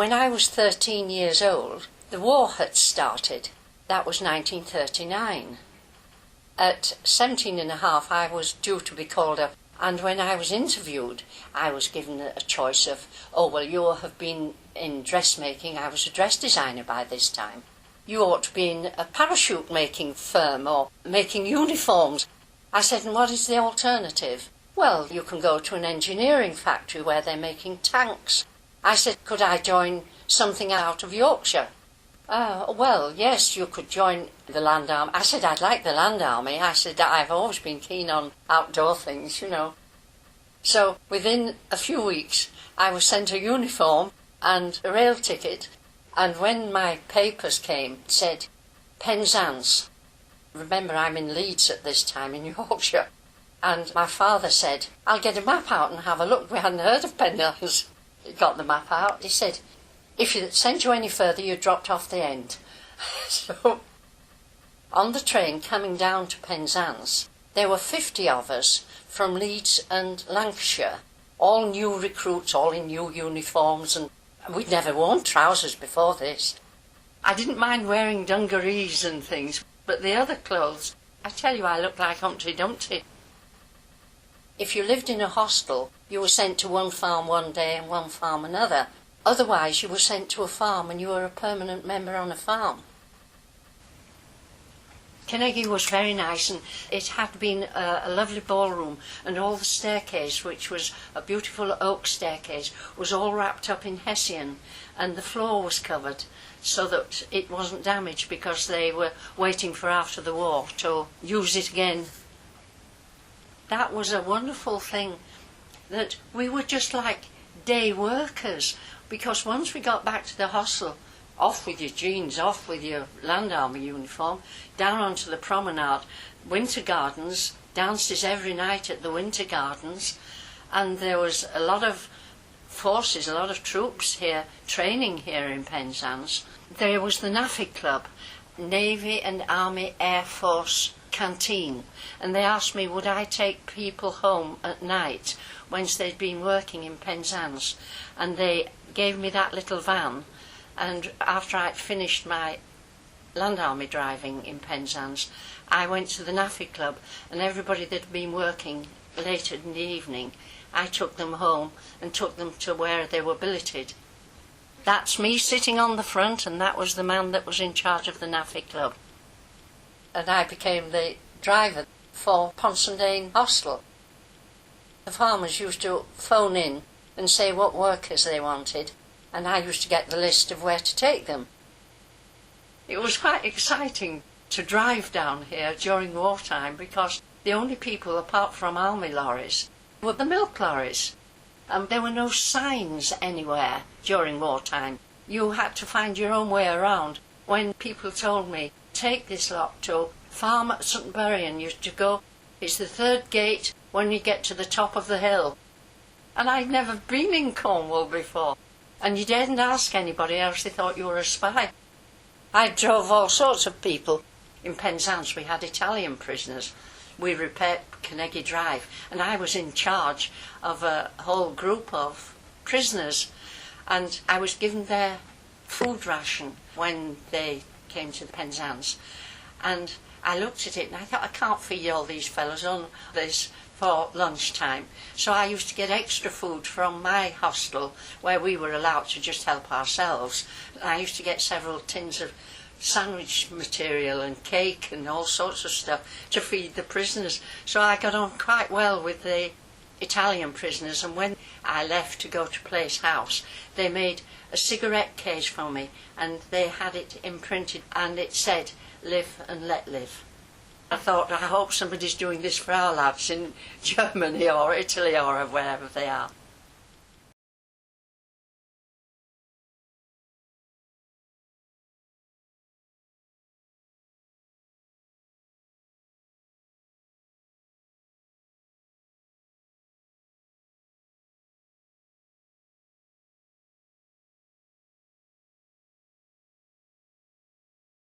When I was 13 years old, the war had started. That was 1939. At 17 and a half, I was due to be called up, and when I was interviewed, I was given a choice of, oh, well, you have been in dressmaking. I was a dress designer by this time. You ought to be in a parachute making firm or making uniforms. I said, and what is the alternative? Well, you can go to an engineering factory where they're making tanks. I said, could I join something out of Yorkshire? Well, yes, you could join the Land Army. I said, I'd like the Land Army. I said, I've always been keen on outdoor things, you know. So within a few weeks, I was sent a uniform and a rail ticket. And when my papers came, it said, Penzance. Remember, I'm in Leeds at this time, in Yorkshire. And my father said, I'll get a map out and have a look. We hadn't heard of Penzance. He got the map out. He said, if it sent you any further, you dropped off the end. So, on the train coming down to Penzance, there were 50 of us from Leeds and Lancashire, all new recruits, all in new uniforms, and we'd never worn trousers before this. I didn't mind wearing dungarees and things, but the other clothes, I tell you, I looked like Humpty Dumpty. If you lived in a hostel, you were sent to one farm one day and one farm another. Otherwise, you were sent to a farm and you were a permanent member on a farm. Carnegie was very nice, and it had been a lovely ballroom, and all the staircase, which was a beautiful oak staircase, was all wrapped up in hessian, and the floor was covered so that it wasn't damaged because they were waiting for after the war to use it again. That was a wonderful thing, that we were just like day workers, because once we got back to the hostel, off with your jeans, off with your Land Army uniform, down onto the promenade, Winter Gardens, downstairs every night at the Winter Gardens, and there was a lot of forces, a lot of troops here, training here in Penzance. There was the NAFI Club, Navy and Army Air Force canteen, and they asked me would I take people home at night once they'd been working in Penzance, and they gave me that little van. And after I'd finished my Land Army driving in Penzance, I went to the NAFI Club, and everybody that had been working later in the evening, I took them home and took them to where they were billeted. That's me sitting on the front, and that was the man that was in charge of the NAFI Club. And I became the driver for Ponsondain Hostel. The farmers used to phone in and say what workers they wanted, and I used to get the list of where to take them. It was quite exciting to drive down here during wartime, because the only people apart from army lorries were the milk lorries, and there were no signs anywhere during wartime. You had to find your own way around. When people told me, take this lot to farm at Suttonbury and you have to go, it's the third gate when you get to the top of the hill. And I'd never been in Cornwall before, and you daredn't ask anybody else, they thought you were a spy. I drove all sorts of people. In Penzance we had Italian prisoners. We repaired Carnegie Drive, and I was in charge of a whole group of prisoners, and I was given their food ration when they came to Penzance. And I looked at it and I thought, I can't feed all these fellows on this for lunchtime. So I used to get extra food from my hostel, where we were allowed to just help ourselves. I used to get several tins of sandwich material and cake and all sorts of stuff to feed the prisoners. So I got on quite well with the Italian prisoners, and when I left to go to Place House, they made a cigarette case for me, and they had it imprinted, and it said, "Live and let live." I thought, I hope somebody's doing this for our lads in Germany or Italy or wherever they are.